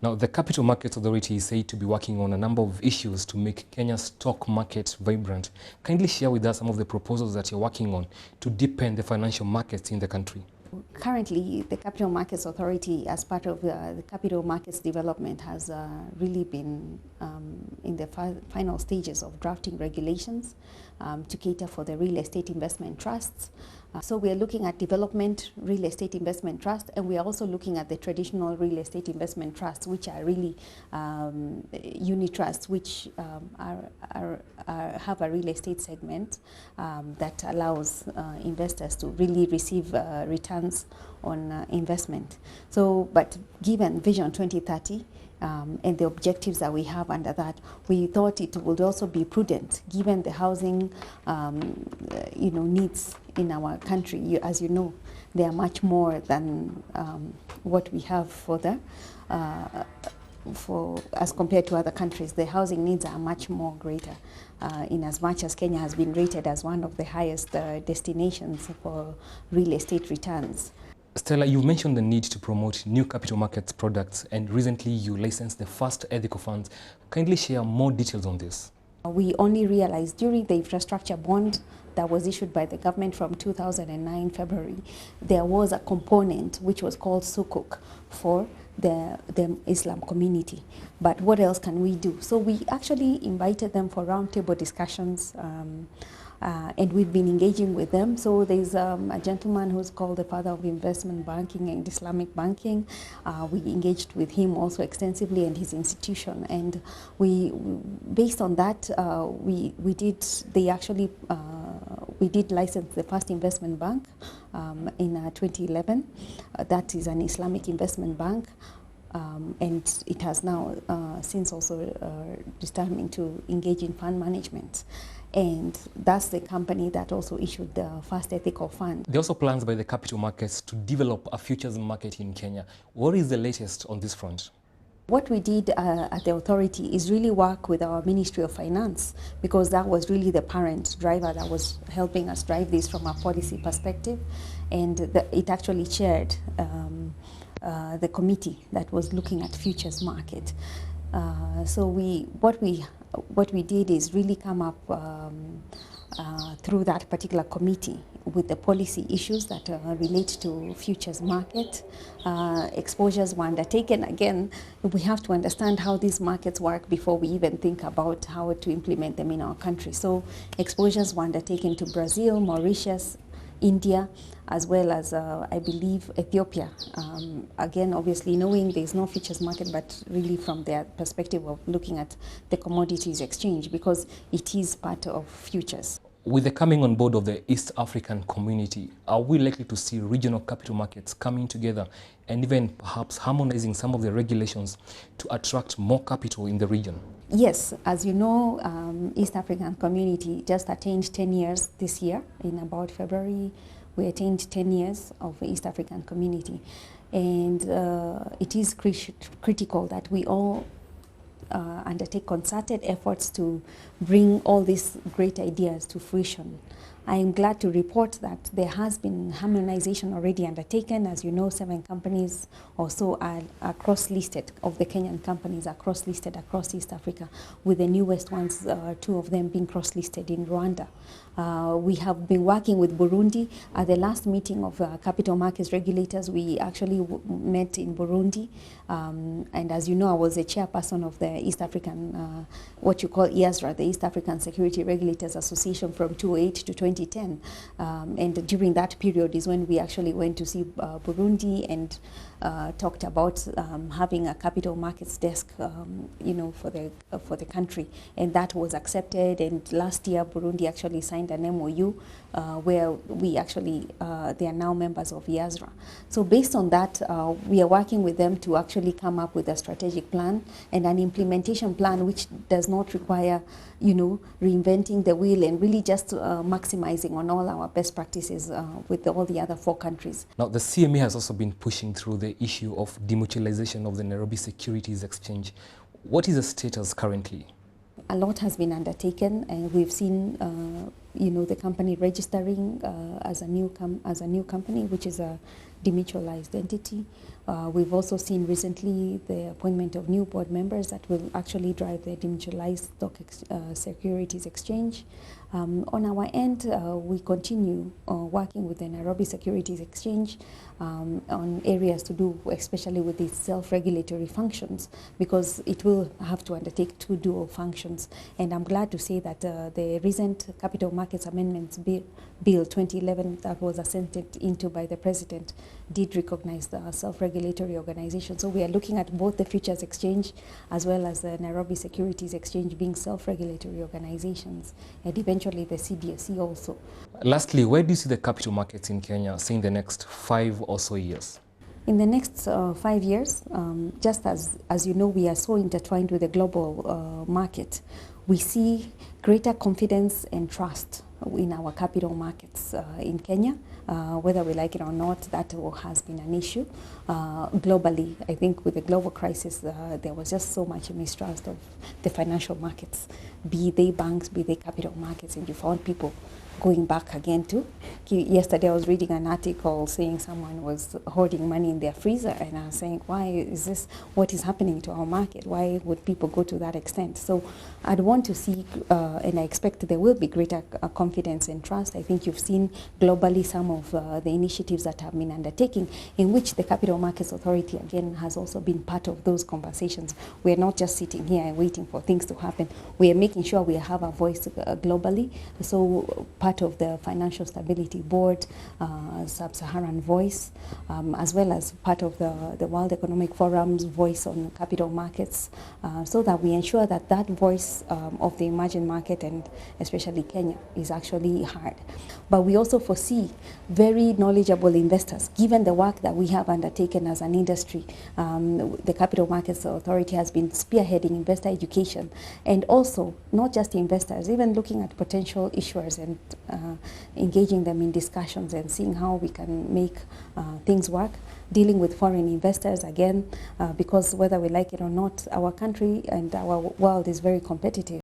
Now, the Capital Markets Authority is said to be working on a number of issues to make Kenya's stock market vibrant. Kindly share with us some of the proposals that you're working on to deepen the financial markets in the country. Currently, the Capital Markets Authority, as part of the capital markets development, has really been in the final stages of drafting regulations to cater for the real estate investment trusts. So we are looking at development real estate investment trust, and we are also looking at the traditional real estate investment trusts, which are really unit trusts, which have a real estate segment that allows investors to really receive returns on investment. So, but given Vision 2030, and the objectives that we have under that, we thought it would also be prudent, given the housing, needs in our country. As you know, they are much more than what we have as compared to other countries. The housing needs are much more greater, in as much as Kenya has been rated as one of the highest destinations for real estate returns. Stella, you mentioned the need to promote new capital markets products, and recently you licensed the first ethical funds. Kindly share more details on this. We only realized during the infrastructure bond that was issued by the government from 2009 February, there was a component which was called Sukuk for the Islam community. But what else can we do? So we actually invited them for roundtable discussions, and we've been engaging with them. So there's a gentleman who's called the father of investment banking and Islamic banking. We engaged with him also extensively and his institution. And based on that, we did license the first investment bank in 2011. That is an Islamic investment bank. And it has now since also determined to engage in fund management. And that's the company that also issued the first ethical fund. There are also plans by the capital markets to develop a futures market in Kenya. What is the latest on this front? What we did at the authority is really work with our Ministry of Finance, because that was really the parent driver that was helping us drive this from a policy perspective. And it actually chaired the committee that was looking at futures market. So what we did is really come up through that particular committee with the policy issues that relate to futures market. Exposures were undertaken. Again, we have to understand how these markets work before we even think about how to implement them in our country. So exposures were undertaken to Brazil, Mauritius, India, as well as, I believe, Ethiopia. Again, obviously, knowing there's no futures market, but really from their perspective of looking at the commodities exchange, because it is part of futures. With the coming on board of the East African community, are we likely to see regional capital markets coming together and even perhaps harmonizing some of the regulations to attract more capital in the region? Yes, as you know, East African community just attained 10 years this year. In about February, we attained 10 years of the East African community. And it is critical that we all undertake concerted efforts to bring all these great ideas to fruition. I am glad to report that there has been harmonization already undertaken. As you know, 7 companies or so are cross-listed, of the Kenyan companies are cross-listed across East Africa, with the newest ones, 2 of them being cross-listed in Rwanda. We have been working with Burundi. At the last meeting of capital markets regulators, we actually met in Burundi. And as you know, I was a chairperson of the East African, what you call IASRA, the East African Security Regulators Association, from 2008 to 2010. And during that period is when we actually went to see Burundi and talked about having a capital markets desk, for the country, and that was accepted. And last year, Burundi actually signed an MOU where we actually they are now members of IASRA. So based on that, we are working with them to actually come up with a strategic plan and an implementation plan, which does not require, reinventing the wheel, and really just maximizing on all our best practices with all the other 4 countries. Now, the CMA has also been pushing through the issue of demutualization of the Nairobi Securities Exchange. What is the status currently? A lot has been undertaken, and we've seen, the company registering as a new company, which is a demutualized entity. We've also seen recently the appointment of new board members that will actually drive the demutualized securities exchange. On our end, we continue working with the Nairobi Securities Exchange on areas to do, especially with its self-regulatory functions, because it will have to undertake two dual functions. And I'm glad to say that the recent Capital Markets Amendments Bill 2011 that was assented into by the President did recognize the self-regulatory organization. So we are looking at both the Futures Exchange as well as the Nairobi Securities Exchange being self-regulatory organizations, and eventually the CBSE also. Lastly, where do you see the capital markets in Kenya say in the next 5 or so years? In the next 5 years, just as you know, we are so intertwined with the global market, we see greater confidence and trust in our capital markets in Kenya. Whether we like it or not, that has been an issue. Globally, I think with the global crisis, there was just so much mistrust of the financial markets, be they banks, be they capital markets, and you found people going back again to. Yesterday I was reading an article saying someone was hoarding money in their freezer, and I was saying, why is this, what is happening to our market? Why would people go to that extent? So I'd want to see, and I expect there will be greater confidence and trust. I think you've seen globally some of the initiatives that have been undertaking, in which the Capital Markets Authority again has also been part of those conversations. We're not just sitting here and waiting for things to happen. We are making sure we have a voice globally. So part of the Financial Stability Board, Sub-Saharan Voice, as well as part of the World Economic Forum's voice on capital markets, so that we ensure that that voice of the emerging market, and especially Kenya, is actually heard. But we also foresee very knowledgeable investors, given the work that we have undertaken as an industry. The Capital Markets Authority has been spearheading investor education, and also not just investors, even looking at potential issuers and engaging them in discussions and seeing how we can make things work, dealing with foreign investors again, because whether we like it or not, our country and our world is very competitive.